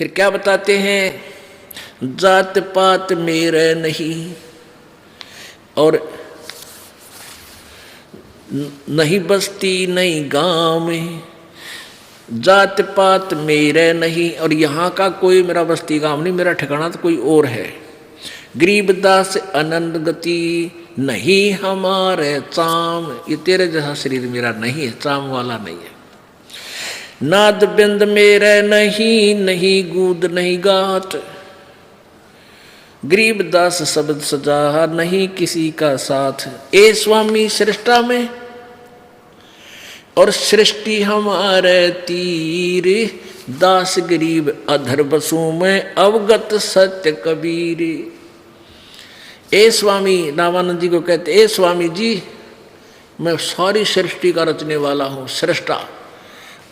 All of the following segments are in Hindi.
फिर क्या बताते हैं, जात पात मेरे नहीं और नहीं बस्ती नहीं गांव में, जात पात मेरे नहीं और यहाँ का कोई मेरा बस्ती गांव नहीं, मेरा ठिकाना तो कोई और है। गरीबदास अनंत गति नहीं हमारे चाम, ये तेरे जैसा शरीर मेरा नहीं है, चाम वाला नहीं है। नाद बिंद मेरे नहीं, नहीं गूद नहीं गात, गरीबदास शब्द सजा नहीं किसी का साथ। ए स्वामी सृष्टा में और सृष्टि हमारे तीर, दास गरीब अधर बसू में अवगत सत्य कबीर। ए स्वामी, रामानंद जी को कहते, ए स्वामी जी मैं सारी सृष्टि का रचने वाला हूँ, सृष्टा,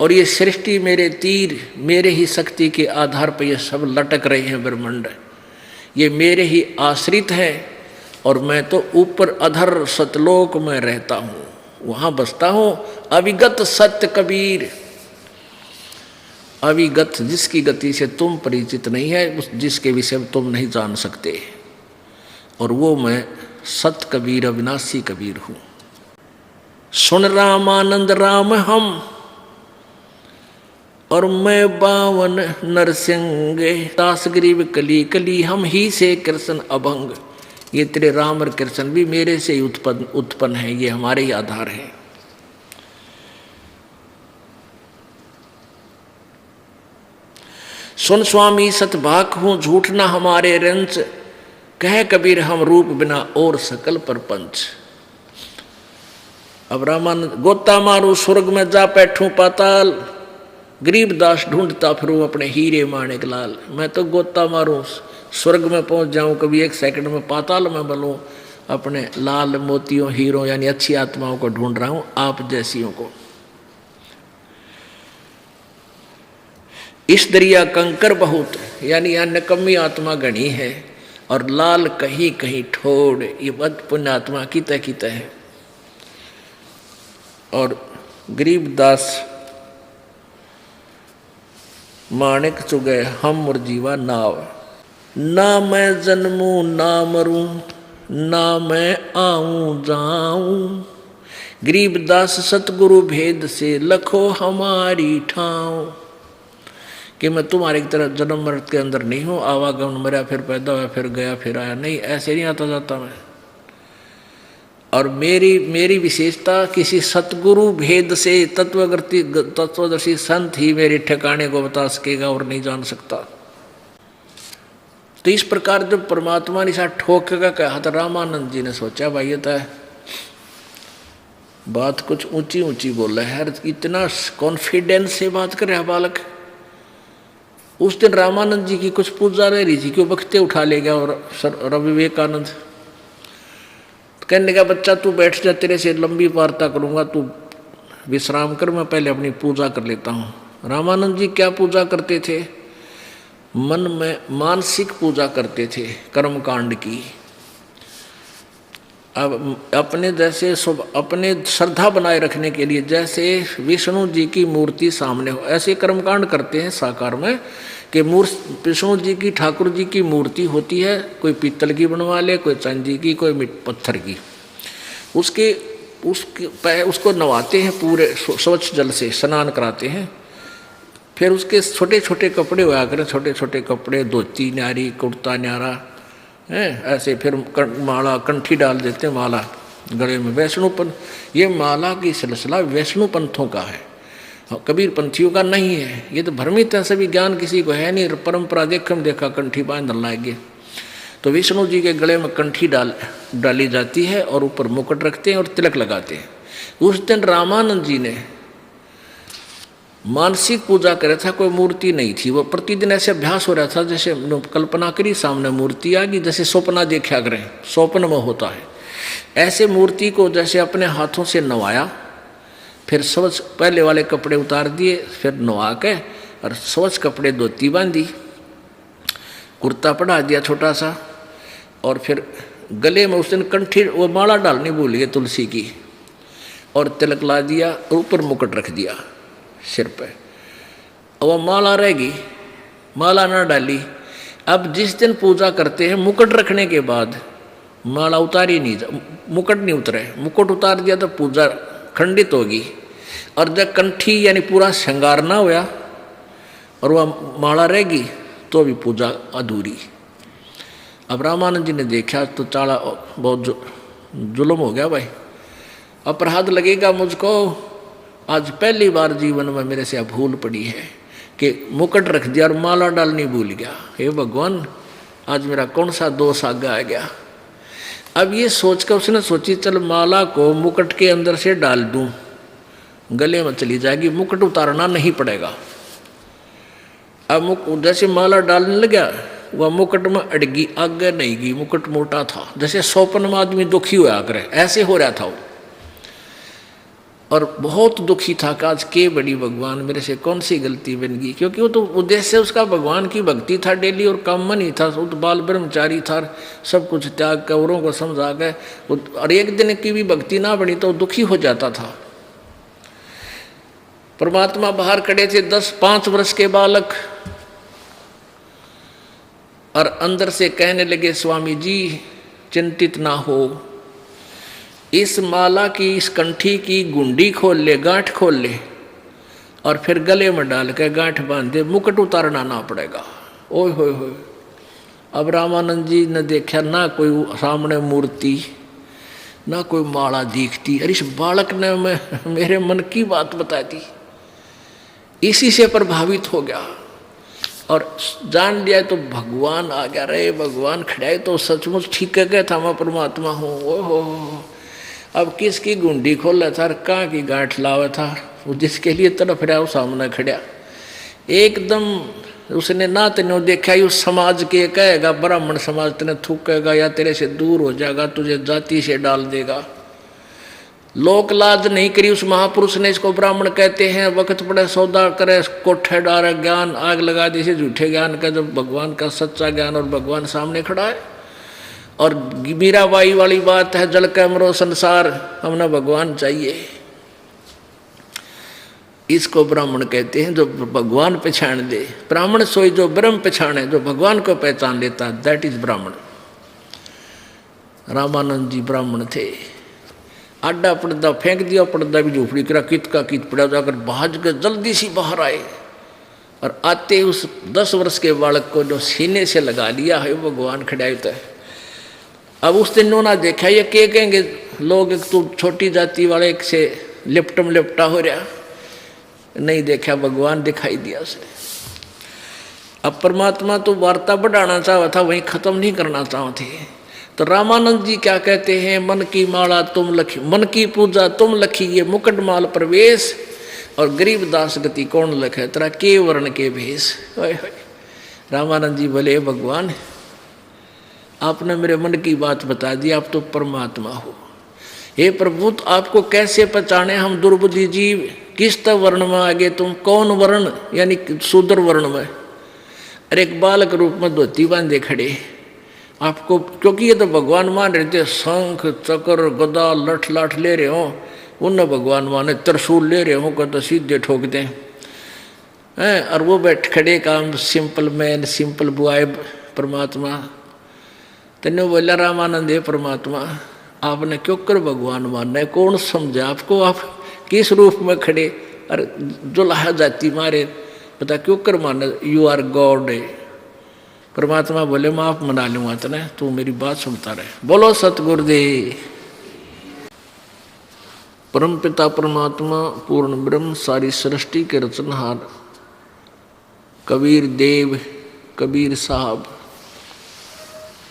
और ये सृष्टि मेरे तीर, मेरे ही शक्ति के आधार पर ये सब लटक रहे हैं ब्रह्मांड, ये मेरे ही आश्रित है और मैं तो ऊपर अधर सतलोक में रहता हूँ, वहाँ बसता हूँ। अविगत सत्य कबीर, अविगत जिसकी गति से तुम परिचित नहीं है, उस जिसके विषय में तुम नहीं जान सकते, और वो मैं सत कबीर अविनाशी कबीर हूँ। सुन रामानंद राम हम और मैं बावन नरसिंह, दास गरीब कली कली हम ही से कृष्ण अभंग। ये तेरे राम और कृष्ण भी मेरे से ही उत्पन्न है, ये हमारे ही आधार है। सुन स्वामी सतभाक हूँ झूठ ना हमारे रंच, कह कबीर हम रूप बिना और सकल परपंच। अब रामानंद, गोता मारू स्वर्ग में जा बैठूं पाताल, गरीबदास ढूंढता फिरूं अपने हीरे माणिक लाल। मैं तो गोता मारूं स्वर्ग में पहुंच जाऊं, कभी एक सेकंड में पाताल में बलूं, अपने लाल मोतियों हीरों यानी अच्छी आत्माओं को ढूंढ रहा हूं, आप जैसियों को। इस दरिया कंकर बहुत, यानी यहाँ निकम्मी आत्मा गणी है, और लाल कहीं कहीं ठोड़, ये बद पुण्य आत्मा की तय है। और गरीबदास माणिक चुगे हम मुरजीवा नाव, ना मैं जन्मूं ना मरूं, ना मैं आऊं जाऊं, गरीबदास सतगुरु भेद से लखो हमारी ठाव। कि मैं तुम्हारी तरह जन्म मृत के अंदर नहीं हूँ, आवागमन मरा फिर पैदा हुआ फिर गया फिर आया, नहीं, ऐसे नहीं आता जाता मैं। और मेरी विशेषता किसी सतगुरु भेद से, तत्वदर्शी संत ही मेरे ठिकाने को बता सकेगा और नहीं जान सकता। तो इस प्रकार जब परमात्मा ने साथ ठोकेगा कहा था, रामानंद जी ने सोचा भाई ये तो बात कुछ ऊंची ऊंची बोल रहा है, इतना कॉन्फिडेंस से बात कर रहा बालक। उस दिन रामानंद जी की कुछ पूजा रह रही थी कि वो बख्ते उठा ले गया, और रवि विवेकानंद कहने का, बच्चा तू बैठ जा, तेरे से लंबी वार्ता करूंगा, तू विश्राम कर, मैं पहले अपनी पूजा कर लेता हूँ। रामानंद जी क्या पूजा करते थे? मन में मानसिक पूजा करते थे कर्मकांड की। अब अपने जैसे अपने श्रद्धा बनाए रखने के लिए, जैसे विष्णु जी की मूर्ति सामने हो, ऐसे कर्मकांड करते हैं साकार में कि विष्णु जी की, ठाकुर जी की मूर्ति होती है, कोई पीतल की बनवा ले, कोई चांदी की, कोई पत्थर की, उसको नवाते हैं पूरे स्वच्छ जल से, स्नान कराते हैं। फिर उसके छोटे छोटे कपड़े हुआ करें, छोटे छोटे कपड़े, धोती न्यारी, कुर्ता न्यारा है, ऐसे फिर माला कंठी डाल देते हैं, माला गले में। वैष्णुपंथ, ये माला की सिलसिला वैष्णु पंथों का है, कबीर पंथियों का नहीं है। ये तो भ्रमित है, सभी ज्ञान किसी को है नहीं, परंपरा देखा कंठी बांध लाएंगे। तो विष्णु जी के गले में कंठी डाली जाती है और ऊपर मुकुट रखते हैं और तिलक लगाते हैं। उस दिन रामानंद जी ने मानसिक पूजा करे था, कोई मूर्ति नहीं थी। वो प्रतिदिन ऐसे अभ्यास हो रहा था, जैसे कल्पना करी सामने मूर्ति आ गई, जैसे स्वप्न देखा करें, स्वप्न में होता है ऐसे मूर्ति को जैसे अपने हाथों से नवाया, फिर स्वच्छ पहले वाले कपड़े उतार दिए, फिर नवा के और स्वच्छ कपड़े धोती बांधी, कुर्ता पढ़ा दिया छोटा सा, और फिर गले में उस दिन कंठी वो माला डालनी भूल गए तुलसी की, और तिलक ला दिया, ऊपर मुकुट रख दिया सिर पे। और वह माला रहेगी माला ना डाली। अब जिस दिन पूजा करते हैं मुकुट रखने के बाद माला उतारी नहीं, मुकुट नहीं उतरे, मुकुट उतार दिया तो पूजा खंडित होगी। और जब कंठी यानी पूरा श्रृंगार ना हुआ और वह माला रहेगी तो भी पूजा अधूरी। अब रामानंद जी ने देखा तो चाला बहुत जुल्म हो गया भाई, अपराध लगेगा मुझको। आज पहली बार जीवन में मेरे से भूल पड़ी है कि मुकुट रख दिया और माला डालनी भूल गया। हे भगवान, आज मेरा कौन सा दोष आगे आ गया। अब ये सोचकर उसने सोची चल माला को मुकुट के अंदर से डाल दूं, गले में चली जाएगी, मुकुट उतारना नहीं पड़ेगा। अब जैसे माला डालने लगा वह मुकुट में अड़गी, आगे नहीं गई। मुकुट मोटा था, जैसे सोपन में आदमी दुखी हुआ करे ऐसे हो रहा था वो। और बहुत दुखी था कि आज के बड़ी भगवान मेरे से कौन सी गलती बन गई, क्योंकि वो तो उद्देश्य उसका भगवान की भक्ति था डेली और काम नहीं था। वो तो बाल ब्रह्मचारी था, सब कुछ त्याग कर औरों को समझा गए। और एक दिन की भी भक्ति ना बनी तो दुखी हो जाता था। परमात्मा बाहर खड़े थे, 5 वर्ष के बालक, और अंदर से कहने लगे स्वामी जी चिंतित ना हो, इस माला की, इस कंठी की गुंडी खोल ले, गांठ खोल ले और फिर गले में डाल के गांठ बांध दे, मुकुट उतारना ना पड़ेगा। ओए होए होए। अब रामानंद जी ने देखा ना कोई सामने मूर्ति ना कोई माला दिखती। अरे इस बालक ने मेरे मन की बात बता दी। इसी से प्रभावित हो गया और जान लिया तो भगवान आ गया। रे भगवान खड़ाए तो सचमुच ठीक कह गया था, मैं परमात्मा हूँ। ओहो, अब किसकी गुंडी खोला था, कहाँ की गांठ लावा था, वो जिसके लिए तड़फ रहा वो सामने खड़ा। एकदम उसने ना तेने देखा ही उस समाज के कहेगा, ब्राह्मण समाज तेने थूकेगा या तेरे से दूर हो जाएगा, तुझे जाति से डाल देगा। लोक लाज नहीं करी उस महापुरुष ने। इसको ब्राह्मण कहते हैं, वक्त पड़े सौदा करे, कोठे डारे, ज्ञान आग लगा दी से झूठे ज्ञान का, जब भगवान का सच्चा ज्ञान और भगवान सामने खड़ा है। और मीराबाई वाली बात है, जल कैमरो संसार, हमने भगवान चाहिए। इसको ब्राह्मण कहते हैं जो भगवान पहचान दे। ब्राह्मण सोई जो ब्रह्म पहचाने, जो भगवान को पहचान लेता, दैट इज ब्राह्मण। रामानंद जी ब्राह्मण थे। आडा पर्दा फेंक दिया, पर्दा भी झोपड़ी करा, कित का कित पड़ा, जाकर भाज के जल्दी सी बाहर आए और आते उस 10 वर्ष के बालक को जो सीने से लगा लिया है भगवान खड़ाए होता है। अब उस दिन उन्होंने देखा, ये क्या कहेंगे लोग, एक तो छोटी जाति वाले एक से लिपटम लिपटा हो रहा, नहीं देखा भगवान दिखाई दिया उसे। अब परमात्मा तो वार्ता बढ़ाना चाहा था, वहीं खत्म नहीं करना चाहते। तो रामानंद जी क्या कहते हैं, मन की माला तुम लखी, मन की पूजा तुम लखी, ये मुकुट माल प्रवेश, और गरीब दास गति कौन लखे, तेरा के वर्ण के भेष। रामानंद जी बोले भगवान आपने मेरे मन की बात बता दी, आप तो परमात्मा हो। हे प्रभु आपको कैसे पहचाने हम दुर्बुद्धि जीव, किस तरह वर्ण में आगे तुम, कौन वर्ण यानी शूद्र वर्ण में। अरे एक बालक रूप में धोती बांधे खड़े आपको, क्योंकि ये तो भगवान मान रहे थे, शंख चक्र गदा लठ लाठ ले रहे हो, उन्हें भगवान माने, त्रिशूल ले रहे हो तो सीधे ठोक दें हैं। और वो बैठ खड़े काम सिंपल मैन सिंपल बॉय परमात्मा। तेने बोला रामानंद है परमात्मा आपने क्यों कर भगवान मानना है, कौन समझा आपको, आप किस रूप में खड़े, अरे जुलाहा जाति मारे पता क्यों कर मानना, यू आर गॉड है। परमात्मा बोले माफ मना लूंगा तने, तू मेरी बात सुनता रहे। बोलो सतगुरुदेव। परम पिता परमात्मा पूर्ण ब्रह्म सारी सृष्टि के रचनहार कबीर देव कबीर साहब,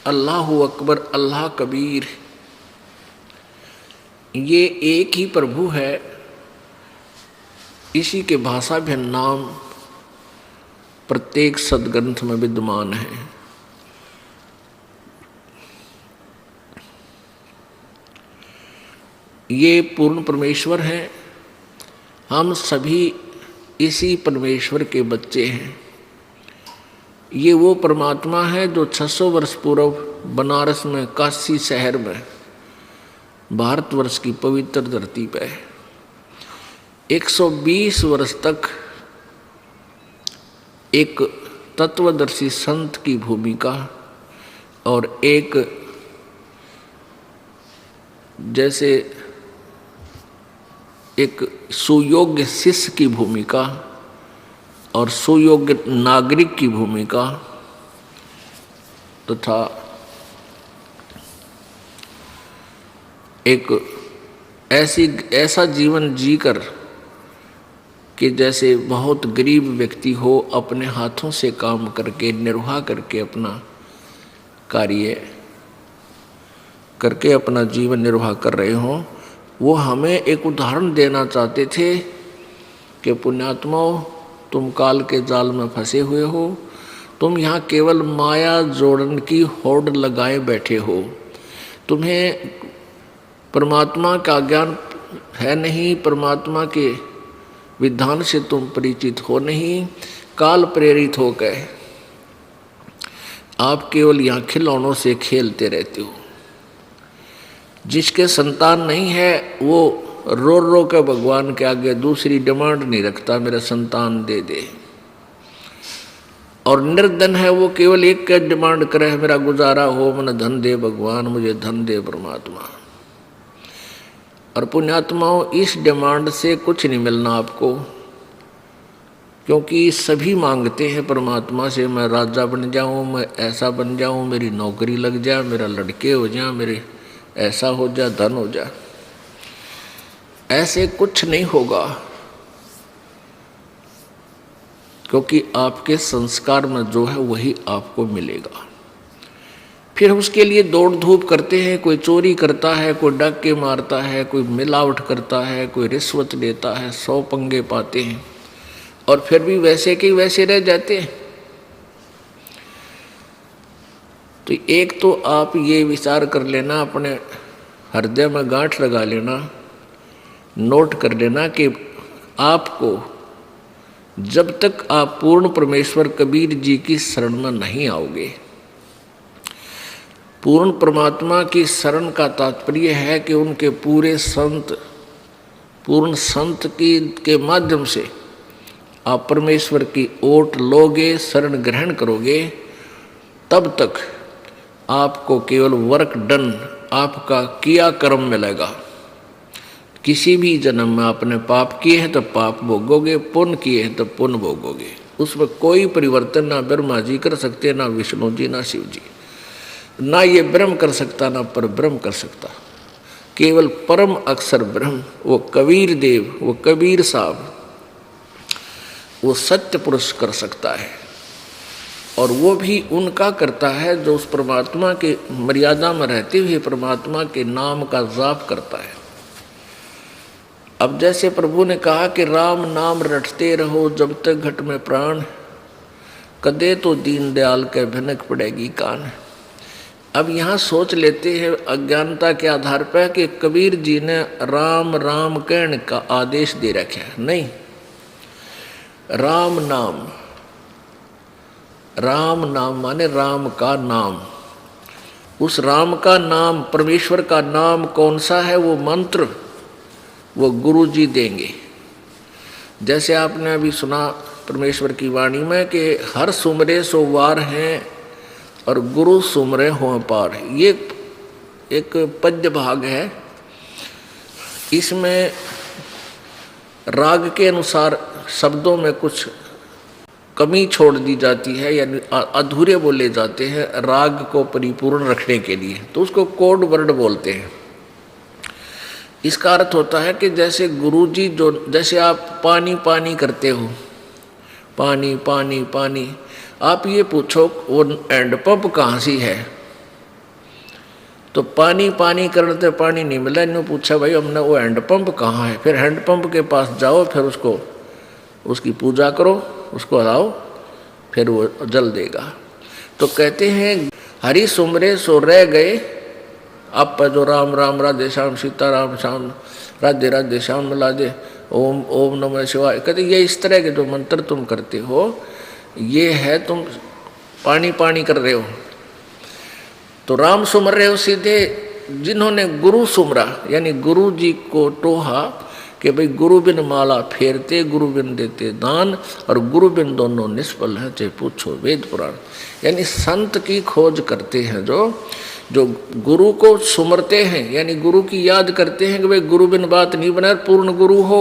अल्लाहु अकबर अल्लाह कबीर, ये एक ही प्रभु है, इसी के भाषा भिन्न नाम प्रत्येक सदग्रंथ में विद्यमान है। ये पूर्ण परमेश्वर हैं, हम सभी इसी परमेश्वर के बच्चे हैं। ये वो परमात्मा है जो 600 वर्ष पूर्व बनारस में काशी शहर में भारतवर्ष की पवित्र धरती पे 120 वर्ष तक एक तत्वदर्शी संत की भूमिका और एक जैसे एक सुयोग्य शिष्य की भूमिका और सुयोग्य नागरिक की भूमिका तथा एक ऐसा जीवन जीकर कि जैसे बहुत गरीब व्यक्ति हो, अपने हाथों से काम करके निर्वाह करके अपना कार्य करके अपना जीवन निर्वाह कर रहे हों, वो हमें एक उदाहरण देना चाहते थे कि पुण्यात्माओं, तुम काल के जाल में फंसे हुए हो, तुम यहाँ केवल माया जोड़न की होड़ लगाए बैठे हो, तुम्हें परमात्मा का ज्ञान है नहीं, परमात्मा के विधान से तुम परिचित हो नहीं, काल प्रेरित होकर आप केवल यहाँ खिलौनों से खेलते रहते हो। जिसके संतान नहीं है वो रो रो कर भगवान के आगे दूसरी डिमांड नहीं रखता, मेरा संतान दे दे। और निर्धन है वो केवल एक का डिमांड करे, मेरा गुजारा हो, मन धन दे भगवान, मुझे धन दे परमात्मा। और पुण्यात्माओं, इस डिमांड से कुछ नहीं मिलना आपको, क्योंकि सभी मांगते हैं परमात्मा से, मैं राजा बन जाऊं, मैं ऐसा बन जाऊं, मेरी नौकरी लग जाए, मेरा लड़के हो जाए, मेरे ऐसा हो जाए, धन हो जाए। ऐसे कुछ नहीं होगा, क्योंकि आपके संस्कार में जो है वही आपको मिलेगा। फिर उसके लिए दौड़ धूप करते हैं, कोई चोरी करता है, कोई डाके मारता है, कोई मिलावट करता है, कोई रिश्वत लेता है, 100 पंगे पाते हैं और फिर भी वैसे के वैसे रह जाते हैं। तो एक तो आप ये विचार कर लेना, अपने हृदय में गांठ लगा लेना, नोट कर लेना कि आपको जब तक आप पूर्ण परमेश्वर कबीर जी की शरण में नहीं आओगे, पूर्ण परमात्मा की शरण का तात्पर्य है कि उनके पूरे संत, पूर्ण संत के माध्यम से आप परमेश्वर की ओट लोगे, शरण ग्रहण करोगे, तब तक आपको केवल वर्क डन, आपका किया कर्म मिलेगा। किसी भी जन्म में आपने पाप किए हैं तो पाप भोगोगे, पुण्य किए हैं तो पुण्य भोगोगे। उसमें कोई परिवर्तन ना ब्रह्मा जी कर सकते, ना विष्णु जी, ना शिव जी, ना ये ब्रह्म कर सकता, ना पर ब्रह्म कर सकता। केवल परम अक्षर ब्रह्म, वो कबीर देव, वो कबीर साहब, वो सत्य पुरुष कर सकता है। और वो भी उनका करता है जो उस परमात्मा के मर्यादा में रहते हुए परमात्मा के नाम का जाप करता है। अब जैसे प्रभु ने कहा कि राम नाम रटते रहो जब तक घट में प्राण, कदे तो दीन दयाल के भनक पड़ेगी कान। अब यहाँ सोच लेते हैं अज्ञानता के आधार पर कि कबीर जी ने राम राम कहने का आदेश दे रखा है। नहीं, राम नाम, राम नाम माने राम का नाम। उस राम का नाम, परमेश्वर का नाम कौन सा है? वो मंत्र वो गुरु जी देंगे। जैसे आपने अभी सुना परमेश्वर की वाणी में कि हर सुमरे सो वार हैं और गुरु सुमरे हो पार। ये एक पद्य भाग है, इसमें राग के अनुसार शब्दों में कुछ कमी छोड़ दी जाती है, यानी अधूरे बोले जाते हैं राग को परिपूर्ण रखने के लिए, तो उसको कोड वर्ड बोलते हैं। इसका अर्थ होता है कि जैसे गुरुजी जो, जैसे आप पानी पानी करते हो, पानी पानी पानी, आप ये पूछो वो हैंडपंप कहाँ सी है, तो पानी पानी करते पानी नहीं मिला, इन्हों पूछा भाई हमने वो हैंडपंप कहाँ है, फिर हैंडपंप के पास जाओ, फिर उसको उसकी पूजा करो, उसको हलाओ, फिर वो जल देगा। तो कहते हैं हरि सुमरे सो रह गए, आप जो राम राम राधे श्याम सीता राम श्याम राधे राधे श्याम राधे ओम ओम नमः शिवाय। कहते ये इस तरह के जो मंत्र तुम करते हो, ये है तुम पानी पानी कर रहे हो। तो राम सुमर रहे हो सीधे, जिन्होंने गुरु सुमरा यानी गुरु जी को टोहा, कि भाई गुरु बिन माला फेरते, गुरु बिन देते दान, और गुरु बिन दोनों निष्फल हैं, चाहे पूछो वेद पुराण। यानी संत की खोज करते हैं जो गुरु को सुमरते हैं, यानी गुरु की याद करते हैं कि भाई गुरु बिन बात नहीं बना, पूर्ण गुरु हो,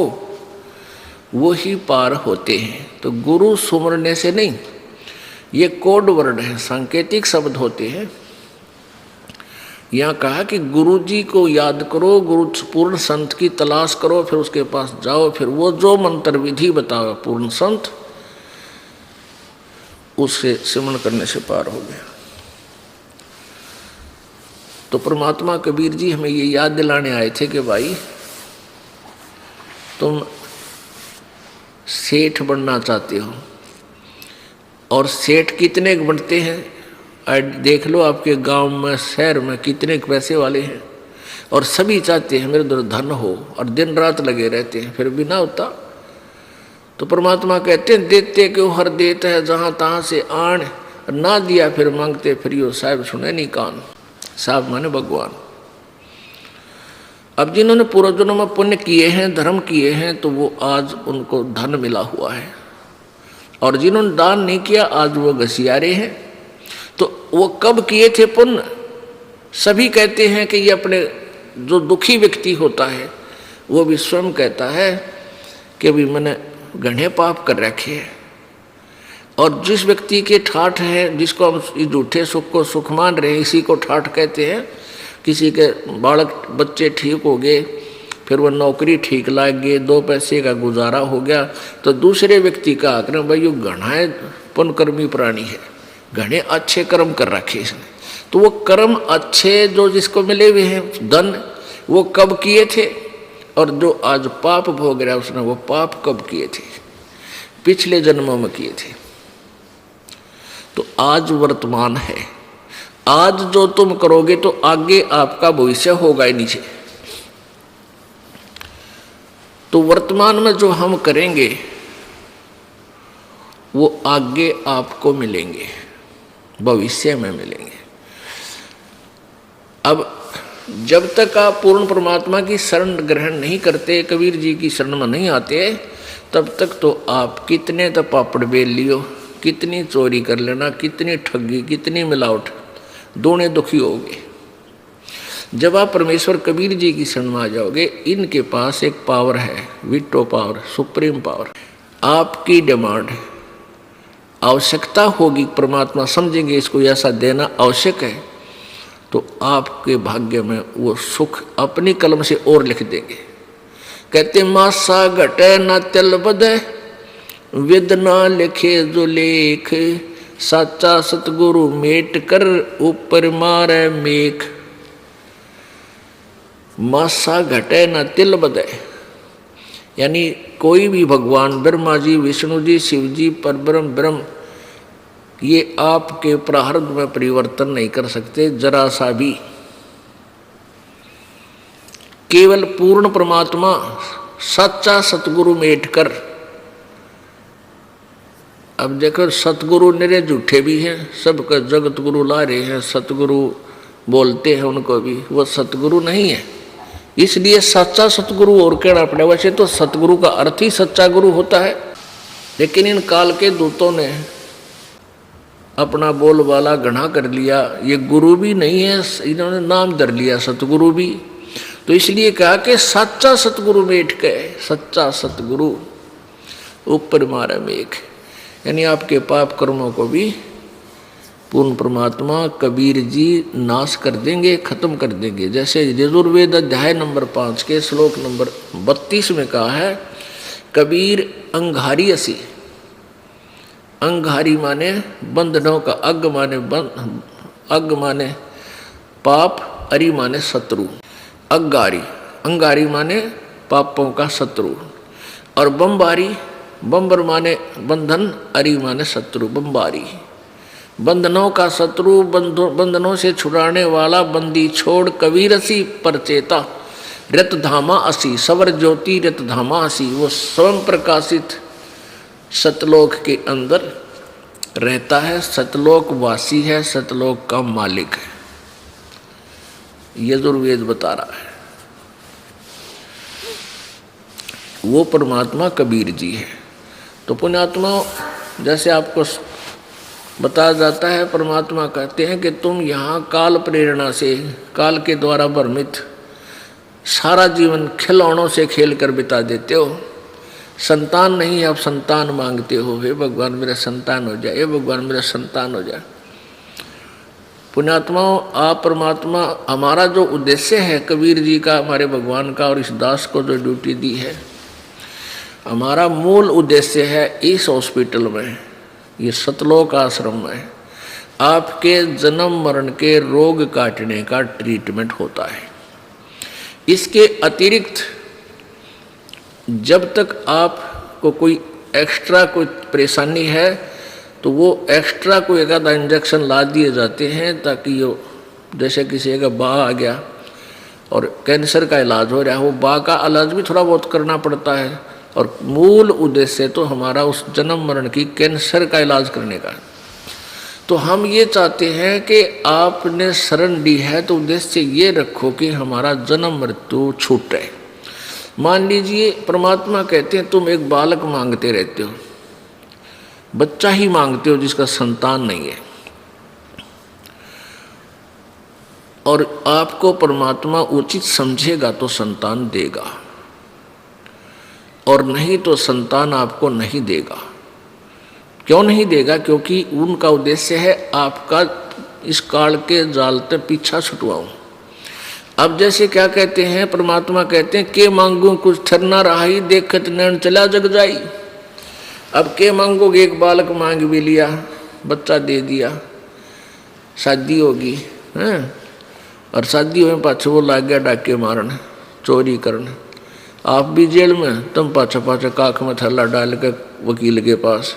वो ही पार होते हैं। तो गुरु सुमरने से नहीं, ये कोड वर्ड है, सांकेतिक शब्द होते हैं। यहाँ कहा कि गुरु जी को याद करो, गुरु पूर्ण संत की तलाश करो, फिर उसके पास जाओ, फिर वो जो मंत्र विधि बताओ पूर्ण संत, उससे सिमरण करने से पार हो गया। तो परमात्मा कबीर जी हमें ये याद दिलाने आए थे कि भाई तुम सेठ बनना चाहते हो, और सेठ कितने बनते हैं, देख लो आपके गांव में शहर में कितने पैसे वाले हैं, और सभी चाहते हैं मेरे अंदर धन हो, और दिन रात लगे रहते हैं, फिर भी ना होता। तो परमात्मा कहते हैं देते क्यों हर देता है, जहाँ तहाँ से आन, ना दिया फिर मांगते फिरियो, साहब सुने नहीं कान। साहब माने भगवान। अब जिन्होंने पूर्वजन्मों में पुण्य किए हैं, धर्म किए हैं, तो वो आज उनको धन मिला हुआ है, और जिन्होंने दान नहीं किया आज वो घसियारे हैं। तो वो कब किए थे पुण्य? सभी कहते हैं कि ये अपने जो दुखी व्यक्ति होता है वो भी स्वयं कहता है कि भी मैंने घने पाप कर रखे हैं। और जिस व्यक्ति के ठाठ है, जिसको हम झूठे सुख को सुख मान रहे हैं, इसी को ठाठ कहते हैं। किसी के बालक बच्चे ठीक हो गए, फिर वो नौकरी ठीक लग गई, 2 पैसे का गुजारा हो गया, तो दूसरे व्यक्ति का आक्रमण, भाई ये घना पुण्यकर्मी प्राणी है, घने अच्छे कर्म कर रखे इसने। तो वो कर्म अच्छे जो जिसको मिले हुए हैं धन, वो कब किए थे? और जो आज पाप भोग रहा है उसने, वो पाप कब किए थे? पिछले जन्मों में किए थे। तो आज वर्तमान है, आज जो तुम करोगे तो आगे आपका भविष्य होगा ही नीचे। तो वर्तमान में जो हम करेंगे वो आगे आपको मिलेंगे, भविष्य में मिलेंगे। अब जब तक आप पूर्ण परमात्मा की शरण ग्रहण नहीं करते, कबीर जी की शरण में नहीं आते, तब तक तो आप कितने तो पापड़ बेल लियो, कितनी चोरी कर लेना, कितनी ठगी, कितनी मिलावट, दोनों दुखी होगे। जब आप परमेश्वर कबीर जी की शरण में आ जाओगे, इनके पास एक पावर है, विटो पावर, सुप्रीम पावर। आपकी डिमांड आवश्यकता होगी, परमात्मा समझेंगे इसको ऐसा देना आवश्यक है, तो आपके भाग्य में वो सुख अपनी कलम से और लिख देंगे। कहते मासा घटे न तिल बधे, विद ना लिखे जो लेख, साचा सतगुरु मेट कर ऊपर मारे मेख। मासा घटे न तिल बधे, यानी कोई भी भगवान, ब्रह्मा जी, विष्णु जी, शिव जी, परब्रह्म ब्रह्म, ये आपके प्रारब्ध में परिवर्तन नहीं कर सकते जरा सा भी। केवल पूर्ण परमात्मा सच्चा सतगुरु मेट कर। अब देखो सतगुरु निरे झूठे भी हैं, सबका जगत गुरु ला रहे हैं, सतगुरु बोलते हैं उनको भी, वो सतगुरु नहीं है। इसलिए सच्चा सतगुरु और कहना पड़े। वैसे तो सतगुरु का अर्थ ही सच्चा गुरु होता है, लेकिन इन काल के दूतों ने अपना बोलबाला घना कर लिया, ये गुरु भी नहीं है, इन्होंने नाम धर लिया सतगुरु भी। तो इसलिए कहा कि सच्चा सतगुरु मेट के, सच्चा सतगुरु ऊपर मारा मेघ, यानी आपके पाप कर्मों को भी पूर्ण परमात्मा कबीर जी नाश कर देंगे, खत्म कर देंगे। जैसे यजुर्वेद अध्याय नंबर 5 के श्लोक नंबर 32 में कहा है, कबीर अंगारी असी। अंगारी माने बंधनों का, अग माने अग माने पाप, अरि माने शत्रु। अंगारी, अंगारी माने पापों का शत्रु, और बम्बारी, बम्बर माने बंधन, अरि माने शत्रु। बम्बारी बंधनों का शत्रु, बंधनों से छुड़ाने वाला, बंदी छोड़ कबीरसी परचेता, रत धामा असी, सवर ज्योति रत धामा असी। वो स्वयं प्रकाशित सतलोक के अंदर रहता है, सतलोक वासी है, सतलोक का मालिक है, यजुर्वेद बता रहा है। वो परमात्मा कबीर जी है। तो पुण्यात्मा, जैसे आपको बताया जाता है, परमात्मा कहते हैं कि तुम यहाँ काल प्रेरणा से, काल के द्वारा भ्रमित सारा जीवन खिलौनों से खेल कर बिता देते हो। संतान नहीं है, अब संतान मांगते हो, हे भगवान मेरा संतान हो जाए, हे भगवान मेरा संतान हो जाए। पुण्यात्माओं, आप परमात्मा, हमारा जो उद्देश्य है कबीर जी का, हमारे भगवान का, और इस दास को जो ड्यूटी दी है, हमारा मूल उद्देश्य है इस हॉस्पिटल में, ये सतलोक आश्रम में आपके जन्म मरण के रोग काटने का ट्रीटमेंट होता है। इसके अतिरिक्त जब तक आपको कोई एक्स्ट्रा कोई परेशानी है तो वो एक्स्ट्रा कोई एक आधा इंजेक्शन ला दिए जाते हैं, ताकि यो जैसे किसी का बाह आ गया और कैंसर का इलाज हो रहा है, वो बाह का इलाज भी थोड़ा बहुत करना पड़ता है, और मूल उद्देश्य तो हमारा उस जन्म मरण की कैंसर का इलाज करने का। तो हम ये चाहते हैं कि आपने शरण दी है तो उद्देश्य ये रखो कि हमारा जन्म मृत्यु छूटे। मान लीजिए परमात्मा कहते हैं तुम एक बालक मांगते रहते हो, बच्चा ही मांगते हो जिसका संतान नहीं है, और आपको परमात्मा उचित समझेगा तो संतान देगा, और नहीं तो संतान आपको नहीं देगा। क्यों नहीं देगा? क्योंकि उनका उद्देश्य है आपका इस काल के जाल से पीछा छुटवाऊं। अब जैसे क्या कहते हैं, परमात्मा कहते हैं के मांगू कुछ थर ना रहा, देखत नैन चला जग जाई। अब के मांगोगे? एक बालक मांग भी लिया, बच्चा दे दिया, शादी होगी हैं, और शादी होने पाछे वो लाग गया डाके मारन, चोरी करन, आप भी जेल में, तुम पाछा पाछा काख में थल्ला डाल के वकील के पास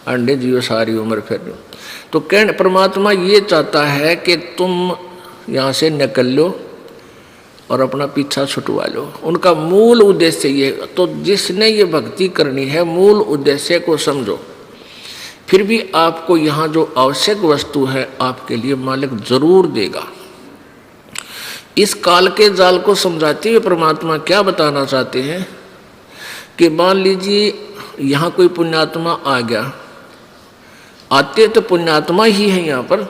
अंडे जियो सारी उम्र फिर। तो कहने परमात्मा ये चाहता है कि तुम यहाँ से निकल लो और अपना पीछा छुटवा लो। उनका मूल उद्देश्य ये। तो जिसने ये भक्ति करनी है, मूल उद्देश्य को समझो। फिर भी आपको यहाँ जो आवश्यक वस्तु है आपके लिए मालिक जरूर देगा। इस काल के जाल को समझाते हुए परमात्मा क्या बताना चाहते हैं कि मान लीजिए यहाँ कोई पुण्यात्मा आ गया, आते तो पुण्यात्मा ही है यहाँ पर,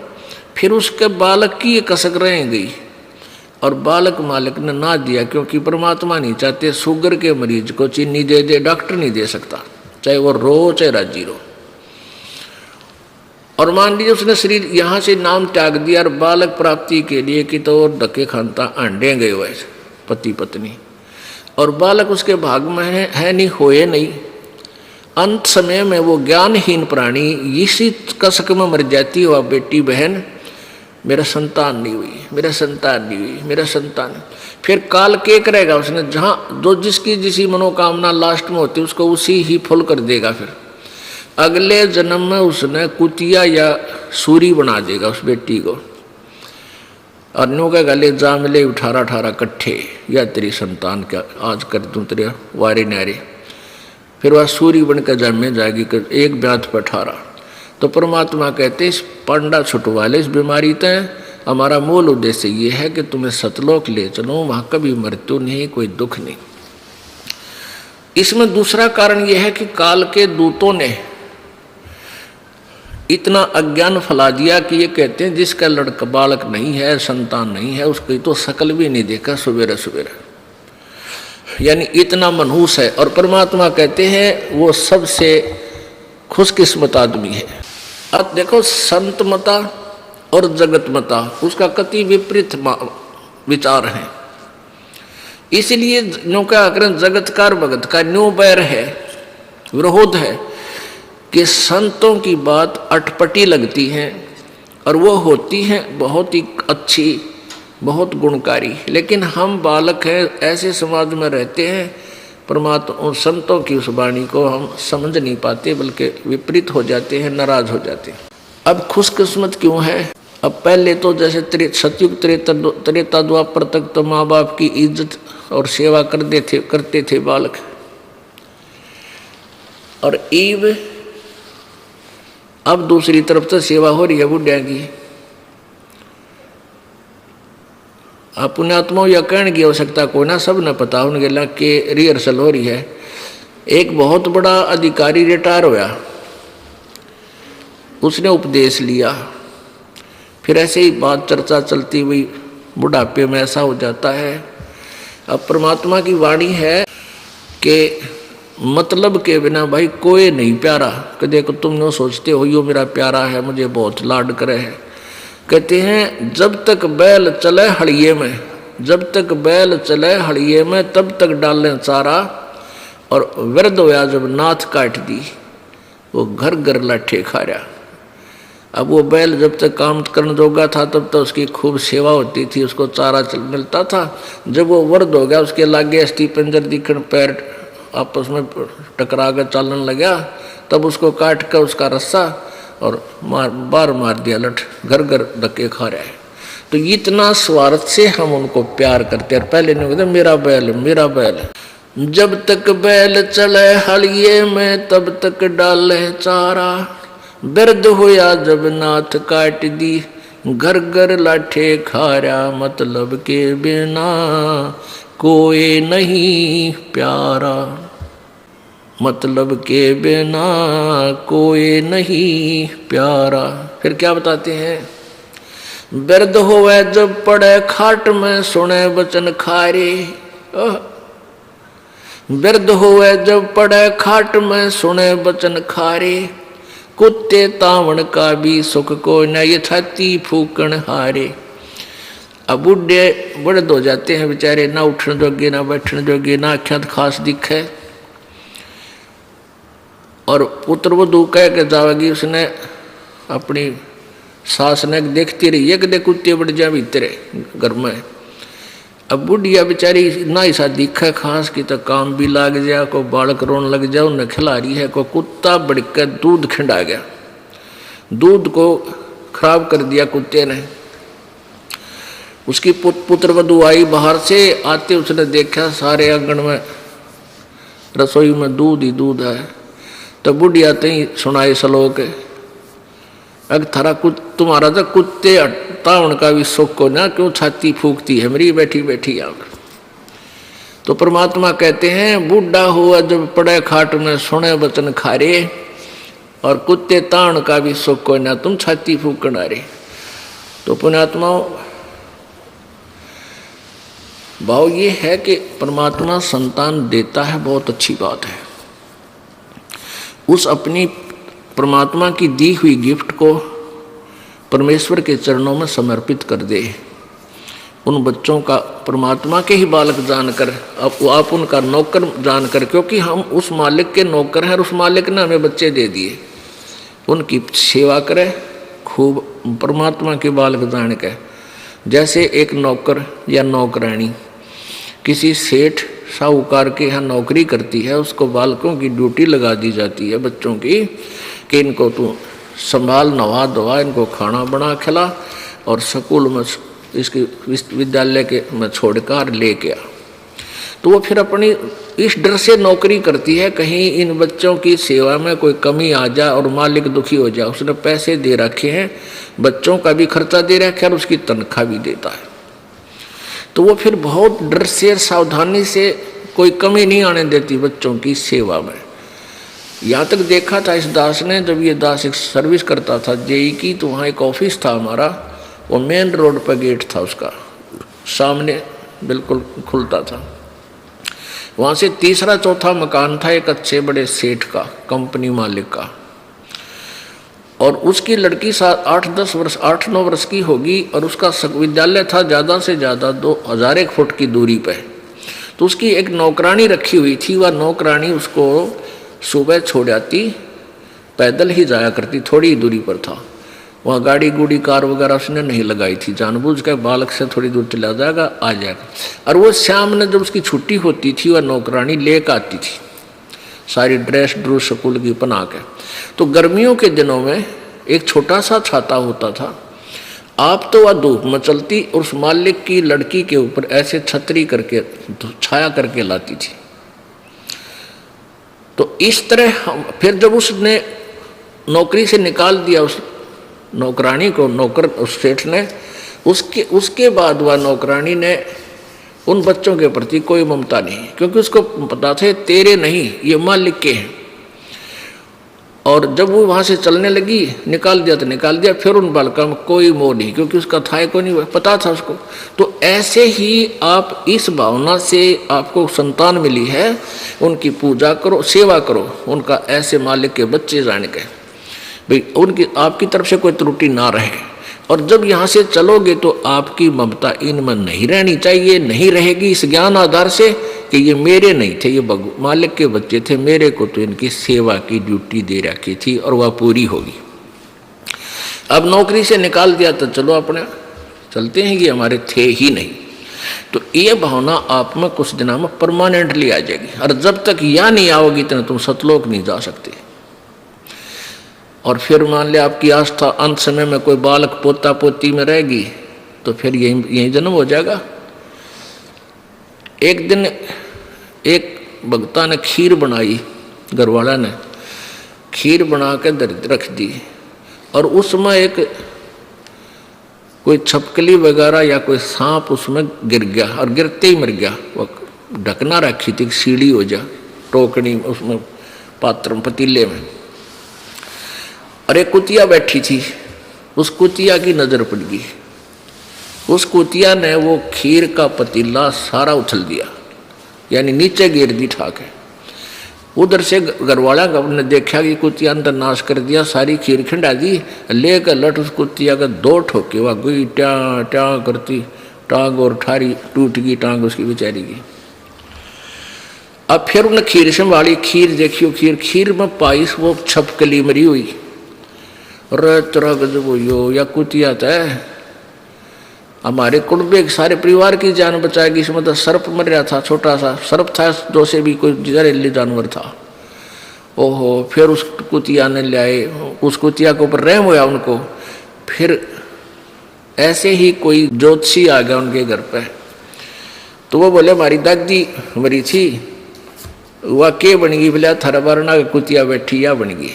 फिर उसके बालक की कसक रह गई और बालक मालिक ने ना दिया, क्योंकि परमात्मा नहीं चाहते शुगर के मरीज को चीनी दे दे, डॉक्टर नहीं दे सकता, चाहे वो रो चाहे राजी रो। और मान लीजिए उसने शरीर यहाँ से नाम त्याग दिया और बालक प्राप्ति के लिए कि तो और धक्के खानता अंडे गए हुए पति पत्नी, और बालक उसके भाग में है नहीं, होए नहीं। अंत समय में वो ज्ञानहीन प्राणी इसी कसक में मर जाती हो, बेटी बहन मेरा संतान नहीं हुई, मेरा संतान नहीं हुई, मेरा संतान। फिर काल के करेगा, उसने जहाँ जो जिसकी जिसी मनोकामना लास्ट में होती है उसको उसी ही फुल कर देगा। फिर अगले जन्म में उसने कुतिया या सूरी बना देगा उस बेटी को, और नो का गले जा मिले 18 कट्ठे, या तेरी संतान क्या आज कर दूँ तेरे वारे नारे। फिर वह सूरी बनकर जन्मे जाएगी, एक ब्यात पर 18। तो परमात्मा कहते इस पंडा छुटवा ले इस बीमारी तय। हमारा मूल उद्देश्य ये है कि तुम्हें सतलोक ले चलो, वहाँ कभी मृत्यु नहीं, कोई दुख नहीं। इसमें दूसरा कारण यह है कि काल के दूतों ने इतना अज्ञान फैला दिया कि ये कहते हैं जिसका लड़का बालक नहीं है, संतान नहीं है, उसकी तो शकल भी नहीं देखा सवेरे सवेरे, यानी इतना मनहूस है। और परमात्मा कहते हैं वो सबसे खुशकिस्मत आदमी है। अब देखो संत मता और जगत मता उसका कति विपरीत विचार है, इसलिए न्यू क्या करें, जगत का और भगत का न्यू बैर है, विरोध है कि संतों की बात अटपटी लगती है और वो होती है बहुत ही अच्छी, बहुत गुणकारी, लेकिन हम बालक हैं, ऐसे समाज में रहते हैं, परमात्मा उन संतों की उस वाणी को हम समझ नहीं पाते, बल्कि विपरीत हो जाते हैं, नाराज हो जाते हैं। अब खुशकिस्मत क्यों है? अब पहले तो जैसे सतयुग त्रेता द्वापर तक तो माँ बाप की इज्जत और सेवा करते थे बालक, और ईव अब दूसरी तरफ तो सेवा हो रही है बुढ़िया की। पुण्यात्मा या कहने की आवश्यकता कोई ना, सब न पता उनके लग के रिहर्सल हो रही है। एक बहुत बड़ा अधिकारी रिटायर होया, उसने उपदेश लिया, फिर ऐसे ही बात चर्चा चलती हुई, बुढ़ापे में ऐसा हो जाता है। अब परमात्मा की वाणी है कि मतलब के बिना भाई कोई नहीं प्यारा। कि देखो तुम न सोचते हो यो मेरा प्यारा है, मुझे बहुत लाड करे है। कहते हैं जब तक बैल चले हड़िये में, जब तक बैल चले हड़िये में तब तक डालें चारा, और वृद्ध होया जब नाथ काट दी, वो घर घर लाठे खा रहा। अब वो बैल जब तक काम करने जोगा था तब तक उसकी खूब सेवा होती थी, उसको चारा मिलता था। जब वो वृद्ध हो गया, उसके लागे अस्थि पंजर दिखण, पैर आपस में टकरा कर चलने लगा, तब उसको काट कर उसका रस्सा और बार मार दिया लठ, घर घर धक्के खा रहा है। तो इतना स्वार्थ से हम उनको प्यार करते हैं। पहले नहीं कहते मेरा बैल मेरा बैल। जब तक बैल चले हलिये में तब तक डाले चारा, दर्द होया जब नाथ काट दी, घर घर लाठे खारा, मतलब के बिना कोई नहीं प्यारा, मतलब के बिना कोई नहीं प्यारा। फिर क्या बताते हैं, दर्द होवे जब पड़े खाट में सुने वचन खारे, दर्द होवे जब पड़े खाट में सुने वचन खारे, कुत्ते तावण का भी सुख को न, ये छाती फूकण हारे। अब बुढ़े बड़े हो जाते हैं बेचारे, ना उठने जोगे ना बैठने जोगे, ना आख्यात खास दिखे, और पुत्र वधू कह के जावेगी, उसने अपनी सास ने देखती रही है कि देख कुत्ते बढ़ जा भीतर घर में। अब बुढ़िया बेचारी ना ऐसा दिखा खास की तो काम भी लाग जा, को बालक रोन लग जा, उन्हें खिला रही है, को कुत्ता बढ़कर दूध खिंडा गया, दूध को खराब कर दिया कुत्ते ने। उसकी पुत्र वधू आई बाहर से, आते उसने देखा सारे आंगन में रसोई में दूध ही दूध है। तो बुढ़िया तई सुनाई श्लोक, अग थारा तुम्हारा तो कुत्ते तावण का भी सुख को ना, क्यों छाती फूकती है मेरी बैठी बैठी यहाँ पर। तो परमात्मा कहते हैं बूढ़ा हुआ जब पड़े खाट में सुने वचन खारे, और कुत्ते तावण का भी सुख को ना, तुम छाती फूकना रे। तो पुण्यात्माओं, भाव ये है कि परमात्मा संतान देता है, बहुत अच्छी बात है। उस अपनी परमात्मा की दी हुई गिफ्ट को परमेश्वर के चरणों में समर्पित कर दे। उन बच्चों का परमात्मा के ही बालक जानकर, आप उनका नौकर जानकर, क्योंकि हम उस मालिक के नौकर हैं और उस मालिक ने हमें बच्चे दे दिए, उनकी सेवा करें खूब परमात्मा के बालक जान के। जैसे एक नौकर या नौकरानी किसी सेठ साहूकार के यहाँ नौकरी करती है, उसको बालकों की ड्यूटी लगा दी जाती है बच्चों की, कि इनको तू संभाल, नवा धोवा, इनको खाना बना खिला, और स्कूल में इसके विद्यालय के में छोड़कर लेके आ। तो वो फिर अपनी इस डर से नौकरी करती है, कहीं इन बच्चों की सेवा में कोई कमी आ जाए और मालिक दुखी हो जाए। उसने पैसे दे रखे हैं, बच्चों का भी खर्चा दे रखा है और उसकी तनख्वाह भी देता है। तो वो फिर बहुत डर से सावधानी से कोई कमी नहीं आने देती बच्चों की सेवा में। यहाँ तक देखा था इस दास ने, जब ये दास एक सर्विस करता था जेई की, तो वहाँ एक ऑफिस था हमारा, वो मेन रोड पर गेट था उसका, सामने बिल्कुल खुलता था। वहाँ से तीसरा चौथा मकान था एक अच्छे बड़े सेठ का, कंपनी मालिक का, और उसकी लड़की 8-9 वर्ष की होगी, और उसका विद्यालय था ज़्यादा से ज़्यादा 2000 फुट की दूरी पर। तो उसकी एक नौकरानी रखी हुई थी, वह नौकरानी उसको सुबह छोड़ आती, पैदल ही जाया करती, थोड़ी ही दूरी पर था। वहाँ गाड़ी गुड़ी कार वगैरह उसने नहीं लगाई थी, जानबूझ के बालक से थोड़ी दूर चला जाएगा आ जाएगा। और वो शाम में जब उसकी छुट्टी होती थी, वह नौकरानी लेकर आती थी सारी ड्रेस ड्रूस स्कूल की बना के। तो गर्मियों के दिनों में एक छोटा सा छाता होता था, आप तो वह धूप में चलती और उस मालिक की लड़की के ऊपर ऐसे छतरी करके छाया करके लाती थी। तो इस तरह हम फिर जब उसने नौकरी से निकाल दिया उस नौकरानी को, नौकर उस सेठ ने, उसके बाद वह नौकरानी ने उन बच्चों के प्रति कोई ममता नहीं, क्योंकि उसको पता था तेरे नहीं, ये मालिक के हैं। और जब वो वहाँ से चलने लगी, निकाल दिया तो निकाल दिया, फिर उन बालकों में कोई मोह नहीं, क्योंकि उसका था को नहीं पता था उसको। तो ऐसे ही आप इस भावना से आपको संतान मिली है, उनकी पूजा करो, सेवा करो, उनका ऐसे मालिक के बच्चे जाने के भाई, उनकी आपकी तरफ से कोई त्रुटि ना रहे। और जब यहाँ से चलोगे तो आपकी ममता इनमें नहीं रहनी चाहिए, नहीं रहेगी इस ज्ञान आधार से कि ये मेरे नहीं थे, ये मालिक के बच्चे थे, मेरे को तो इनकी सेवा की ड्यूटी दे रखी थी और वह पूरी होगी। अब नौकरी से निकाल दिया तो चलो अपने चलते हैं, ये हमारे थे ही नहीं। तो ये भावना आप में कुछ दिनों में परमानेंटली आ जाएगी, और जब तक यह नहीं आओगी इतना तुम सतलोक नहीं जा सकते। और फिर मान लिया आपकी आस्था अंत समय में कोई बालक पोता पोती में रहेगी तो फिर यही जन्म हो जाएगा। एक दिन एक भक्ता ने खीर बनाई, घरवाला ने खीर बना के रख दी, और उसमें एक कोई छपकली वगैरह या कोई सांप उसमें गिर गया, और गिरते ही मर गया। वो ढकना रखी थी, सीढ़ी हो जा टोकनी उसमें, पात्र पतीले में, और एक कुतिया बैठी थी। उस कुतिया की नजर पड़ गई, उस कुतिया ने वो खीर का पतीला सारा उछल दिया, यानी नीचे गिर दी ठाके। उधर से घरवाला ने देखा कि कुतिया ने नाश कर दिया, सारी खीर खिंडा दी, लेकर लट उस कुतिया का 2 ठोके, वह गई ट्या ट्या करती, टांग और ठारी टूट गई टांग उसकी बेचारी की। अब फिर उन्हें खीर संभाली, खीर देखियो, खीर में पाइस वो छपकली मरी हुई। तरह गजब हो या कुतिया तय हमारे कुटुंब सारे परिवार की जान बचाएगी। इसमें तो सर्प मर रहा था, छोटा सा सर्प था, दो से भी कोई जहरीली जानवर था। ओहो, फिर उस कुतिया ने ले आए, उस कुतिया के ऊपर रहम हुआ उनको। फिर ऐसे ही कोई ज्योतिषी आ गया उनके घर पे, तो वो बोले हमारी दादी मरी थी, वह के बन गई, बोले थारा बारना कुतिया बैठी या बन गई,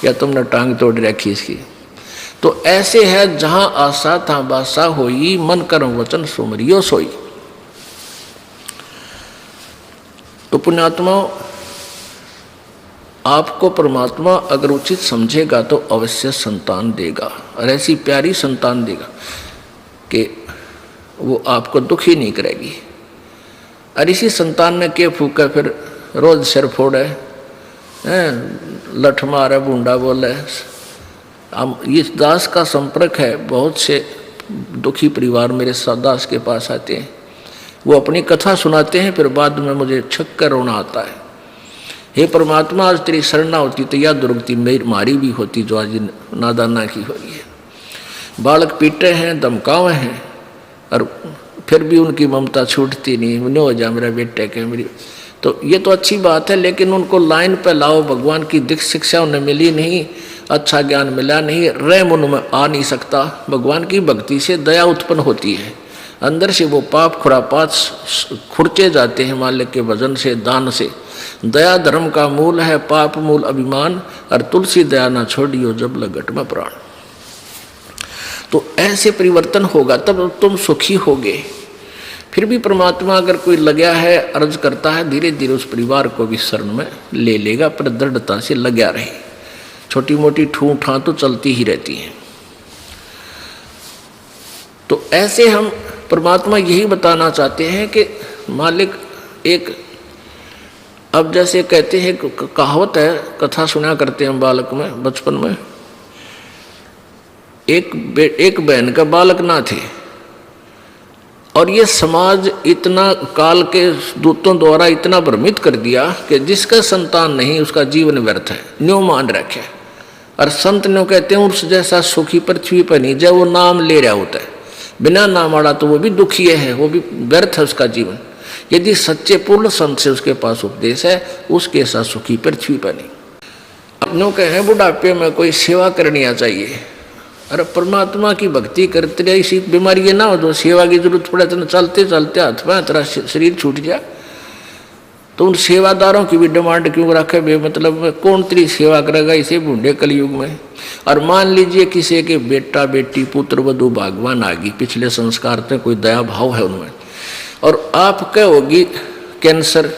या तुमने टांग तोड़ रखी इसकी। तो ऐसे है, जहां आशा था बासा होई, मन कर्म वचन सुमरियो सोई। तो पुण्यात्मा, आपको परमात्मा अगर उचित समझेगा तो अवश्य संतान देगा, और ऐसी प्यारी संतान देगा कि वो आपको दुखी नहीं करेगी। और इसी संतान ने के फूका, फिर रोज सिर फोड़े, लठ मारे, बूंडा बोले। इस दास का संपर्क है, बहुत से दुखी परिवार मेरे दास के पास आते हैं, वो अपनी कथा सुनाते हैं, फिर बाद में मुझे छक्कर रोना आता है। हे परमात्मा, आज तेरी शरणा होती तो यह दुर्गति मारी भी होती जो आज नादाना की हो रही है। बालक पीटे हैं, धमकावे हैं, और फिर भी उनकी ममता छूटती नहीं, नहीं हो जा मेरा बेटे के मेरी। तो ये तो अच्छी बात है, लेकिन उनको लाइन पे लाओ। भगवान की दिक्ष शिक्षा उन्हें मिली नहीं, अच्छा ज्ञान मिला नहीं, रहम उनमें आ नहीं सकता। भगवान की भक्ति से दया उत्पन्न होती है, अंदर से वो पाप खुरापात खुरचे जाते हैं मालिक के भजन से, दान से। दया धर्म का मूल है, पाप मूल अभिमान, और तुलसी दया ना छोड़ियो जब लगट में प्राण। तो ऐसे परिवर्तन होगा तब तुम सुखी होगे। फिर भी परमात्मा अगर कोई लगा है, अर्ज करता है, धीरे धीरे उस परिवार को भी शरण में ले लेगा, पर दृढ़ता से लगा रहे। छोटी मोटी ठू ठा तो चलती ही रहती हैं। तो ऐसे हम परमात्मा यही बताना चाहते हैं कि मालिक एक, अब जैसे कहते हैं, कहावत है, कथा सुना करते हैं हम बालक में, बचपन में, एक बहन का बालक ना थे, और ये समाज इतना काल के दूतों द्वारा इतना भ्रमित कर दिया कि जिसका संतान नहीं उसका जीवन व्यर्थ है, न्यों मान रखे। और संत न्यों कहते हैं उस जैसा सुखी पृथ्वी पर नहीं, जब वो नाम ले रहा होता है, बिना नाम वाला तो वो भी दुखी है, वो भी व्यर्थ है उसका जीवन। यदि सच्चे पूर्ण संत से उसके पास उपदेश है, उसके साथ सुखी पृथ्वी पर नहीं। अपनों के हैं बुढ़ापे में कोई सेवा करनी आ चाहिए, अरे परमात्मा की भक्ति करते रहे, इसी बीमारी ये ना हो तो सेवा की जरूरत पड़े तो चलते चलते हाथ में तेरा शरीर छूट जाए। तो उन सेवादारों की भी डिमांड क्यों रखे बे, मतलब कौन तेरी सेवा करेगा इसे बूढ़े कलयुग में। और मान लीजिए किसी के बेटा बेटी पुत्र वधु भागवान आ गई, पिछले संस्कार में कोई दया भाव है उनमें, और आपका होगी कैंसर,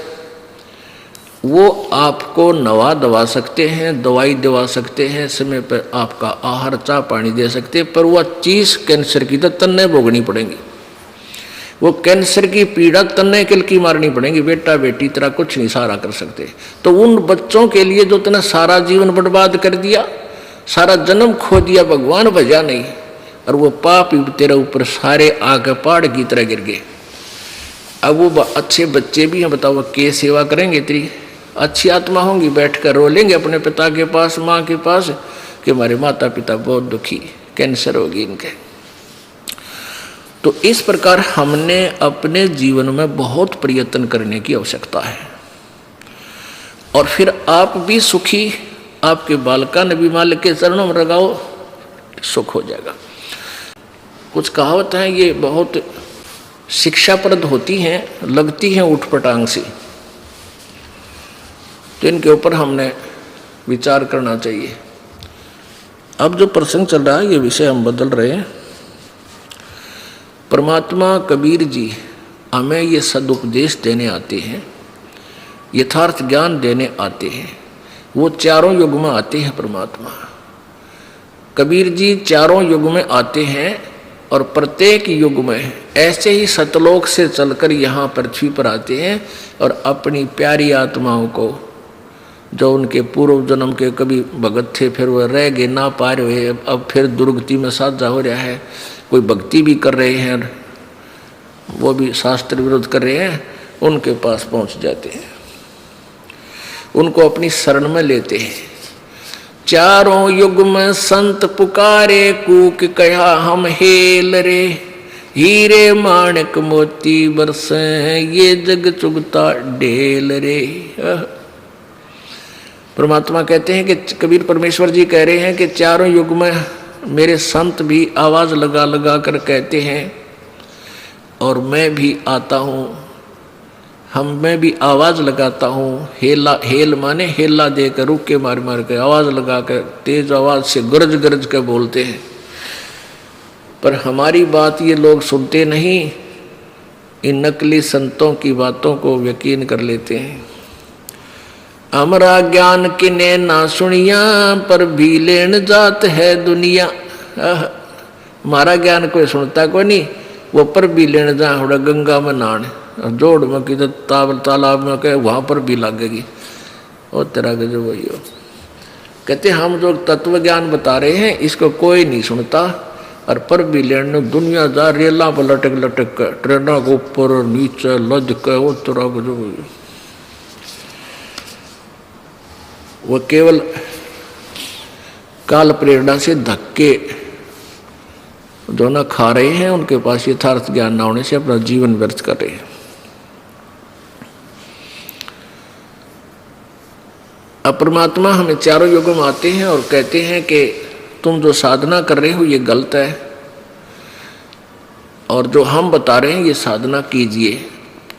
वो आपको नवा दवा सकते हैं, दवाई दवा सकते हैं, समय पर आपका आहार चाह पानी दे सकते हैं, पर वह चीज कैंसर की तो तन्ने भोगनी पड़ेगी। वो कैंसर की पीड़ा तन्ने किल की मारनी पड़ेगी, बेटा बेटी तरह कुछ नहीं सहारा कर सकते। तो उन बच्चों के लिए जो तुमने सारा जीवन बर्बाद कर दिया, सारा जन्म खो दिया, भगवान भजा नहीं, और वो पाप तेरे ऊपर सारे आगे पहाड़ की तरह गिर गए। अब वो अच्छे बच्चे भी हैं, बताओ के सेवा करेंगे तेरी? अच्छी आत्मा होंगी, बैठकर रो लेंगे अपने पिता के पास, माँ के पास कि हमारे माता पिता बहुत दुखी, कैंसर होगी इनके। तो इस प्रकार हमने अपने जीवन में बहुत प्रयत्न करने की आवश्यकता है, और फिर आप भी सुखी, आपके बालका नबी मालिक के चरणों में लगाओ, सुख हो जाएगा। कुछ कहावत हैं ये बहुत शिक्षाप्रद होती हैं, लगती हैं उठपटांग सी, तो इनके ऊपर हमने विचार करना चाहिए। अब जो प्रसंग चल रहा है, ये विषय हम बदल रहे हैं। परमात्मा कबीर जी हमें ये सदुपदेश देने आते हैं, यथार्थ ज्ञान देने आते हैं। वो चारों युग में आते हैं परमात्मा कबीर जी, चारों युग में आते हैं, और प्रत्येक युग में ऐसे ही सतलोक से चलकर यहाँ पृथ्वी पर आते हैं, और अपनी प्यारी आत्माओं को, जो उनके पूर्व जन्म के कभी भगत थे, फिर वह रह गए, ना पा रहे, अब फिर दुर्गति में साझा हो रहा है, कोई भक्ति भी कर रहे हैं, वो भी शास्त्र विरोध कर रहे हैं, उनके पास पहुंच जाते हैं, उनको अपनी शरण में लेते हैं। चारों युग में संत पुकारे, कूक कहा हम हेल रे, हीरे माणिक मोती बरसे, ये जग चुगता ढेल रे। परमात्मा कहते हैं कि कबीर परमेश्वर जी कह रहे हैं कि चारों युग में मेरे संत भी आवाज लगा लगा कर कहते हैं, और मैं भी आता हूँ, मैं भी आवाज लगाता हूँ। हेला, हेल माने हेला देकर, रुक के मार मार के आवाज लगा कर, तेज आवाज से गरज गरज के बोलते हैं, पर हमारी बात ये लोग सुनते नहीं, इन नकली संतों की बातों को यकीन कर लेते हैं। हमारा ज्ञान किने ना सुनिया, पर भी लेन जात है दुनिया। हमारा ज्ञान कोई सुनता कोई नहीं, वो पर भी लेन जा, थोड़ा गंगा में नान, जोड़ में किधर तालाब में कहे वहाँ पर भी लगेगी, और तरह के जो वही हो। कहते हम जो तत्व ज्ञान बता रहे हैं इसको कोई नहीं सुनता, और पर भी लेन दुनिया जा रेला पर लटक लटक कर, ट्रेनों के ऊपर नीचे लद के, वो तरह के जो वही। वो केवल काल प्रेरणा से धक्के जो ना खा रहे हैं, उनके पास यथार्थ ज्ञान ना होने से अपना जीवन व्यर्थ कर रहे हैं। अब परमात्मा हमें चारों युगों में आते हैं और कहते हैं कि तुम जो साधना कर रहे हो ये गलत है, और जो हम बता रहे हैं ये साधना कीजिए।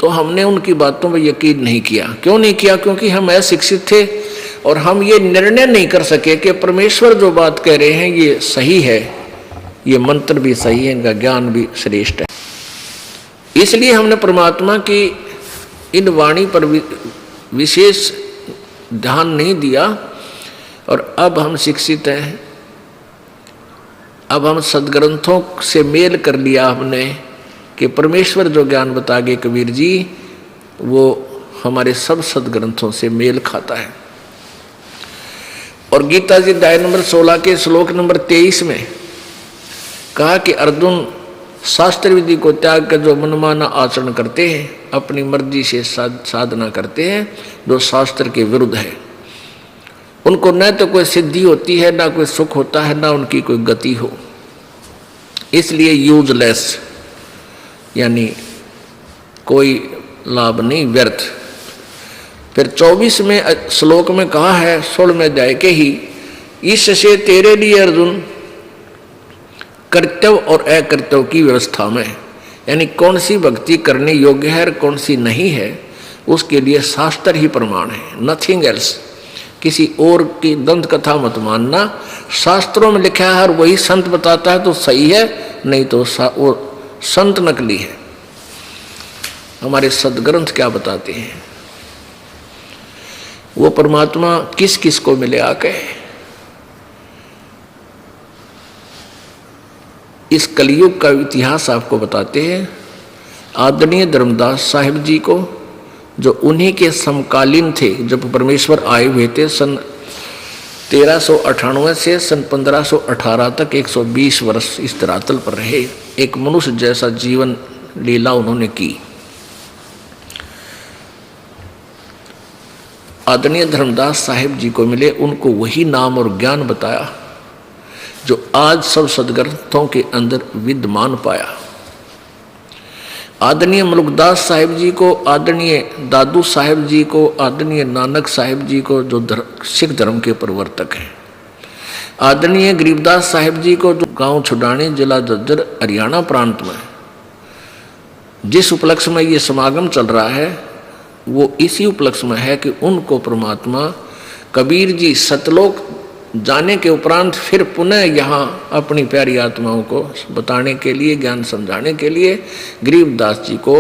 तो हमने उनकी बातों पर यकीन नहीं किया। क्यों नहीं किया? क्योंकि हम अशिक्षित थे, और हम ये निर्णय नहीं कर सके कि परमेश्वर जो बात कह रहे हैं ये सही है, ये मंत्र भी सही है, इनका ज्ञान भी श्रेष्ठ है। इसलिए हमने परमात्मा की इन वाणी पर विशेष ध्यान नहीं दिया, और अब हम शिक्षित हैं, अब हम सदग्रंथों से मेल कर लिया हमने कि परमेश्वर जो ज्ञान बता गए कबीर जी, वो हमारे सब सदग्रंथों से मेल खाता है। और गीता जी अध्याय नंबर 16 के श्लोक नंबर 23 में कहा कि अर्जुन शास्त्र विधि को त्याग कर जो मनमाना आचरण करते हैं, अपनी मर्जी से साधना करते हैं जो शास्त्र के विरुद्ध है, उनको न तो कोई सिद्धि होती है, ना कोई सुख होता है, ना उनकी कोई गति हो। इसलिए यूजलेस, यानी कोई लाभ नहीं, व्यर्थ। फिर 24वें श्लोक में कहा है 16वें अध्याय के ही, इससे तेरे लिए अर्जुन कर्तव्य और अकर्तव्य की व्यवस्था में, यानी कौन सी भक्ति करने योग्य है और कौन सी नहीं है, उसके लिए शास्त्र ही प्रमाण है, नथिंग एल्स। किसी और की दंत कथा मत मानना, शास्त्रों में लिखा है और वही संत बताता है तो सही है, नहीं तो वो संत नकली है। हमारे सदग्रंथ क्या बताते हैं। वो परमात्मा किस किस को मिले आके, इस कलयुग का इतिहास आपको बताते हैं। आदरणीय धर्मदास साहिब जी को, जो उन्हीं के समकालीन थे जब परमेश्वर आए हुए थे, सन 1398 से सन 1518 तक 120 वर्ष इस धरातल पर रहे। एक मनुष्य जैसा जीवन लीला उन्होंने की। आदरणीय धर्मदास साहिब जी को मिले, उनको वही नाम और ज्ञान बताया जो आज सब सदग्रंथों के अंदर विद्यमान पाया। आदरणीय मुल्कदास साहिब जी को, आदरणीय दादू साहिब जी को, आदरणीय नानक साहिब जी को जो सिख धर्म के प्रवर्तक हैं, आदरणीय गरीबदास साहिब जी को जो गांव छुडानी जिला झज्जर हरियाणा प्रांत में जिस उपलक्ष्य में ये समागम चल रहा है, वो इसी उपलक्ष्य में है कि उनको परमात्मा कबीर जी सतलोक जाने के उपरांत फिर पुनः यहाँ अपनी प्यारी आत्माओं को बताने के लिए, ज्ञान समझाने के लिए गरीबदास जी को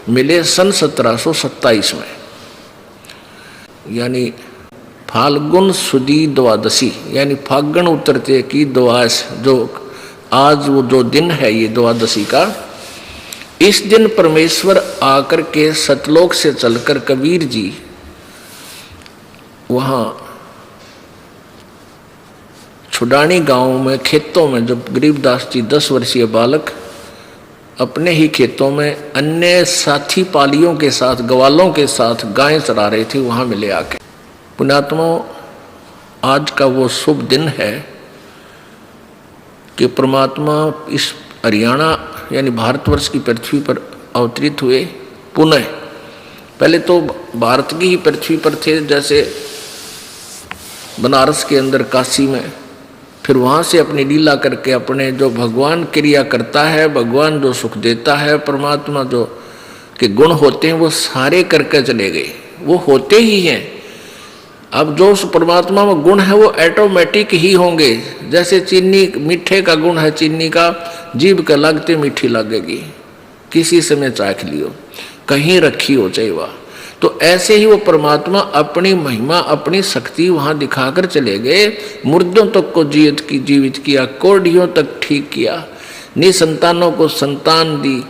मिले सन 1727 में, यानी फाल्गुन सुदी द्वादशी, यानी फागण उतरते की द्वादश, जो आज वो जो दिन है ये द्वादशी का, इस दिन परमेश्वर आकर के सतलोक से चलकर कबीर जी वहाँ छुडानी गांव में खेतों में, जब गरीबदास जी 10 वर्षीय बालक अपने ही खेतों में अन्य साथी पालियों के साथ, ग्वालों के साथ गायें चरा रहे थे, वहाँ मिले आके। पुण्यात्मा, आज का वो शुभ दिन है कि परमात्मा इस हरियाणा यानी भारतवर्ष की पृथ्वी पर अवतरित हुए पुनः। पहले तो भारत की ही पृथ्वी पर थे, जैसे बनारस के अंदर काशी में, फिर वहाँ से अपनी लीला करके अपने जो भगवान क्रिया करता है, भगवान जो सुख देता है, परमात्मा जो के गुण होते हैं वो सारे करके चले गए, वो होते ही हैं। अब जो उस परमात्मा में गुण है वो ऑटोमेटिक ही होंगे। जैसे चीनी, मीठे का गुण है चीनी का, जीभ के लगते मीठी लगेगी, किसी समय चाख लियो, कहीं रखी हो चाहे वह। तो ऐसे ही वो परमात्मा अपनी महिमा, अपनी शक्ति वहाँ दिखाकर चले गए। मुर्दों तक को जीवित किया, कोढ़ियों तक ठीक किया, निसंतानों को संतान दी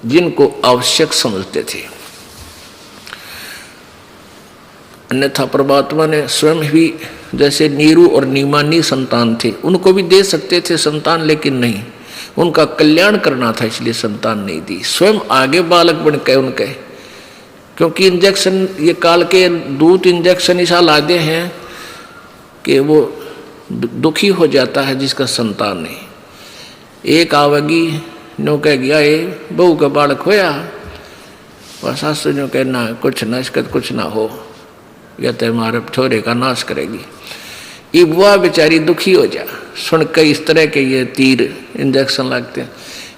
जिनको आवश्यक समझते थे। अन्यथा परमात्मा ने स्वयं भी, जैसे नीरू और नीमानी संतान थे, उनको भी दे सकते थे संतान, लेकिन नहीं, उनका कल्याण करना था, इसलिए संतान नहीं दी। स्वयं आगे बालक बन के उनके, क्योंकि इंजेक्शन, ये काल के दूत इंजेक्शन ऐसा लादे हैं कि वो दुखी हो जाता है जिसका संतान नहीं। एक आवेगी नो कह गया ये बहू का बालक होया, और सासू नो कहना कुछ न इसकत कुछ ना हो, या तो हमारे छोरे का नाश करेगी। ये बुआ बेचारी दुखी हो जा सुन के इस तरह के ये तीर इंजेक्शन लगते हैं।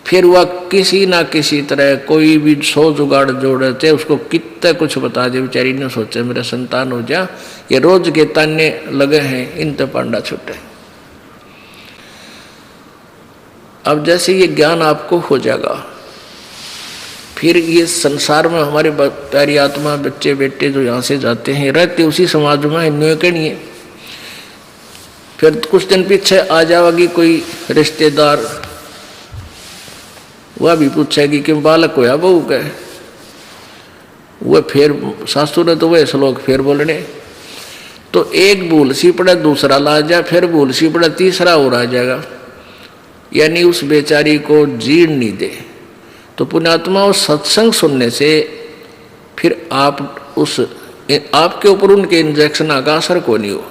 फिर वह किसी ना किसी तरह कोई भी 100 जुगाड़ जोड़ते, उसको कितना कुछ बता दे, बेचारी ने सोचा मेरा संतान हो जा। ये रोज के ताने लगे हैं, इन तो पांडा छूटे। अब जैसे ये ज्ञान आपको हो जाएगा, फिर ये संसार में हमारे प्यारी आत्मा, बच्चे बेटे जो यहाँ से जाते हैं, रहते उसी समाज में, इन्हें के नहीं है। फिर कुछ दिन पीछे आ जाएगी कोई रिश्तेदार, वह भी पूछेगी कि बालक होया बहू का, वह फिर सासू ने तो वह श्लोक फिर बोलने, तो एक भूल सी पड़े दूसरा ला जाए, फिर भूल सी पड़े तीसरा और आ जाएगा, यानी उस बेचारी को जीण नहीं दे। तो पुण्यात्मा उस सत्संग सुनने से फिर आप उस आपके ऊपर उनके इंजेक्शन का असर को नहीं हो।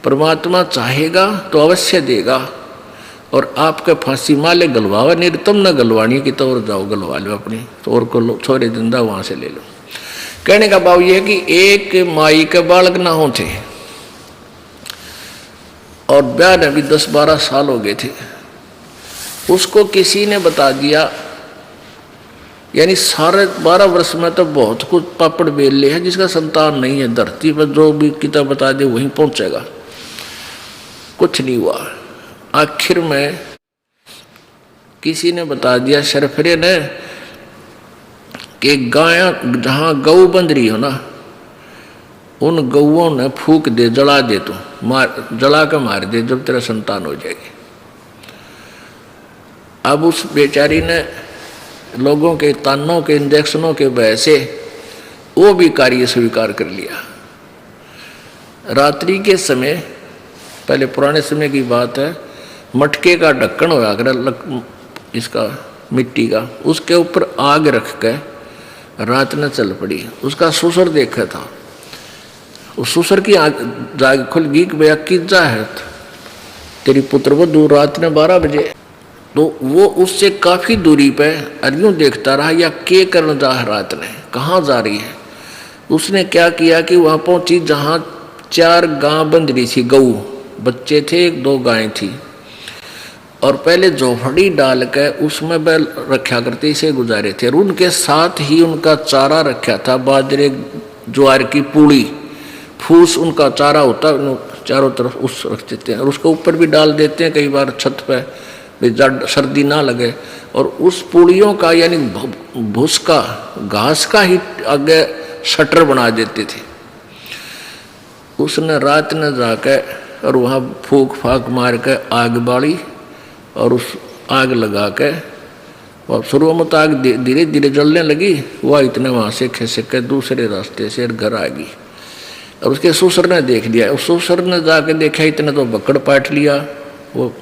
परमात्मा चाहेगा तो अवश्य देगा, और आपके फांसी माले गलवावा, नहीं तुम न गलवानी की तो और जाओ गलवा लो अपनी, तो और को छोरे जिंदा वहाँ से ले लो। कहने का भाव यह है कि एक माई के बालक ना हो थे, और ब्याह ने भी 10-12 साल हो गए थे, उसको किसी ने बता दिया, यानी सारे 12 वर्ष में तो बहुत कुछ पापड़ बेल ले है, जिसका संतान नहीं है, धरती पर जो भी किताब बता दे वहीं पहुंचेगा। कुछ नहीं हुआ। आखिर में किसी ने बता दिया, शरफरे ने, कि गाय जहाँ गऊ बंध रही हो ना, उन गऊओं ने फूक दे, जला दे, तो मार, जला कर मार दे जब तेरा संतान हो जाएगी। अब उस बेचारी ने लोगों के तानों के इंजेक्शनों के वजह से वो भी कार्य स्वीकार कर लिया। रात्रि के समय, पहले पुराने समय की बात है, मटके का ढक्कन होया कर इसका मिट्टी का, उसके ऊपर आग रख के रात ने चल पड़ी। उसका ससुर देखा था, उस ससुर की आग जाग खुल गई कि भैया किजा है तेरी पुत्रवधू रात ने 12 बजे। तो वो उससे काफ़ी दूरी पे अरियों देखता रहा, या के करने जा रात ने, कहाँ जा रही है। उसने क्या किया कि वहाँ पहुँची जहाँ 4 गां बंध रही थी, गऊ बच्चे थे, 1-2 गायें थी, और पहले झोपड़ी डाल के उसमें बैल रखा करते से गुजारे थे। और उनके साथ ही उनका चारा रखा था, बाजरे ज्वार की पूड़ी, फूस उनका चारा होता है, चारों तरफ उस रख देते हैं, और उसके ऊपर भी डाल देते हैं कई बार छत पे, सर्दी ना लगे। और उस पूड़ियों का यानी भूस का, घास का ही आगे शटर बना देते थे। उसने रात ने जाके और वहाँ फूक फाक मार के आग बाड़ी, और उस आग लगा के, और शुरू में तो आग धीरे धीरे जलने लगी, वह इतने वहाँ से खिसक के दूसरे रास्ते से घर आ गई। और उसके ससुर ने देख लिया, उस ससुर ने जाके देखा, इतने तो बकड़ पाट लिया, वो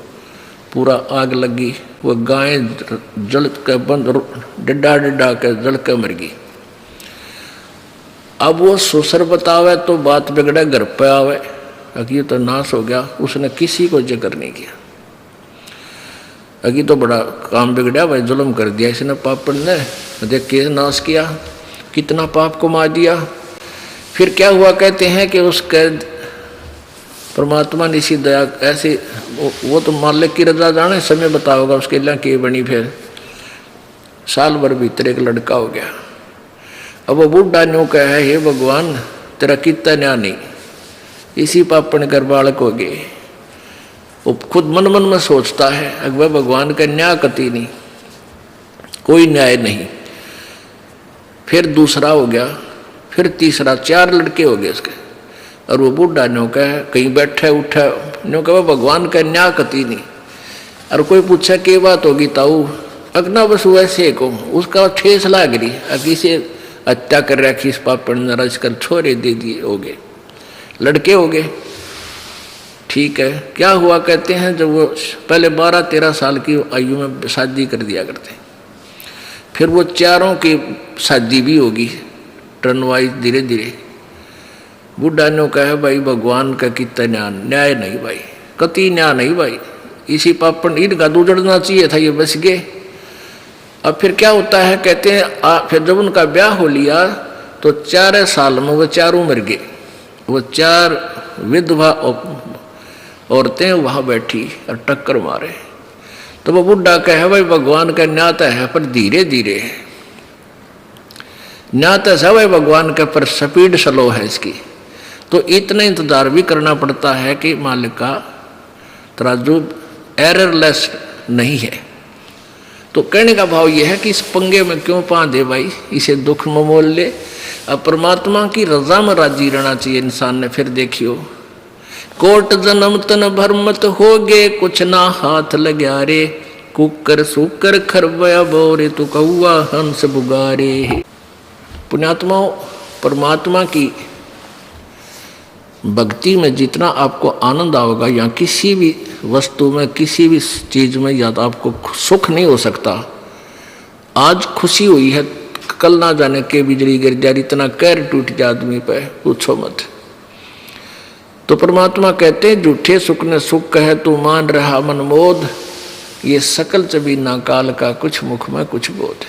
पूरा आग लगी, वो गाय जल के बंद, डिड्डा डिड्डा के जल के मर गई। अब वो ससुर बतावे तो बात बिगड़े, घर पे आवे, अगी तो नाश हो गया, उसने किसी को जिक्र नहीं किया। अगी तो बड़ा काम बिगड़ा भाई, जुल्म कर दिया इसने, पापड़ ने देख के नाश किया, कितना पाप कमा दिया। फिर क्या हुआ, कहते हैं कि उसके परमात्मा ने इसी दया ऐसे, वो तो मालिक की रजा जाने, समय बताओगा उसके लिए के बनी। फिर साल भर भीतर एक लड़का हो गया। अब वो बूढ़ा न्यू कहा है, हे भगवान तेरा कितना न्याय नहीं, इसी पापण कर बालक हो गए। वो खुद मन मन में सोचता है, अगर भगवान का न्याय कति नहीं, कोई न्याय नहीं। फिर दूसरा हो गया, फिर तीसरा, 4 लड़के हो गए उसके। और वो बूढ़ा न्यू कहे, कहीं बैठे उठे न्यू कहे भगवान का न्याय कति नहीं। और कोई पूछा के बात होगी ताऊ, अगना बस वैसे को उसका ठेस लाग रही, किसी हत्या कर रखी इस पापड़ ने, रच कर छोरे दे दिए, हो गए लड़के हो गए। ठीक है, क्या हुआ, कहते हैं जब वो पहले 12-13 साल की आयु में शादी कर दिया करते, फिर वो 4 की शादी भी होगी टर्न वाइज धीरे धीरे। बूढ़ा ने कहा भाई भगवान का कितना न्याय नहीं भाई, कति न्याय नहीं भाई, इसी पापड़ इनका दूजड़ना चाहिए था, ये बच गए। अब फिर क्या होता है, कहते हैं फिर जब उनका ब्याह हो लिया तो 4 साल में वो 4 मर गए। वो 4 विधवा औरतें वहाँ बैठी और टक्कर मारे। तो वो बुढ़ा कहे भाई भगवान का न्याय है, पर धीरे धीरे न्याय है भाई भगवान का, पर स्पीड स्लो है इसकी। तो इतना इंतजार भी करना पड़ता है कि मालिक का तराजू एररलेस नहीं है। तो कहने का भाव यह है कि इस पंगे में क्यों पा दे भाई, इसे दुख में मोल ले। अब परमात्मा की रजा में राजी रहना चाहिए इंसान ने। फिर देखियो, कोट जन्म तन भरमत हो गे, कुछ ना हाथ लग्या रे, कुकर सुकर खरबया बोरे, तू कौआ हंस बुगारे। पुण्यात्माओं, परमात्मा की भक्ति में जितना आपको आनंद आओगा, या किसी भी वस्तु में, किसी भी चीज में, या तो आपको सुख नहीं हो सकता। आज खुशी हुई है, कल ना जाने के बिजली गिर जाए, इतना कहर टूट जाए आदमी पे, पूछो मत। तो परमात्मा कहते हैं, झूठे सुख ने सुख कहे तू मान रहा मनमोद, ये सकल चबीना काल का, कुछ मुख में कुछ बोध।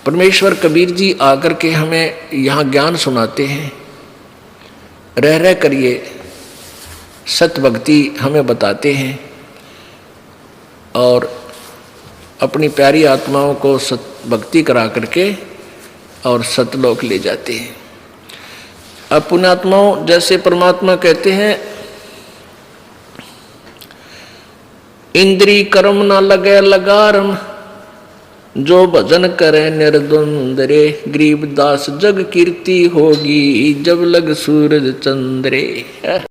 परमेश्वर कबीर जी आकर के हमें यहाँ ज्ञान सुनाते हैं, रह रह कर ये सत भक्ति हमें बताते हैं, और अपनी प्यारी आत्माओं को सत भक्ति करा करके और सतलोक ले जाते हैं। अब पुण्यात्माओं, जैसे परमात्मा कहते हैं, इंद्री कर्म न लगे लगारम, जो भजन करे निर्द्वंद्रे, गरीबदास जग कीर्ति होगी, जब लग सूरज चंद्रे।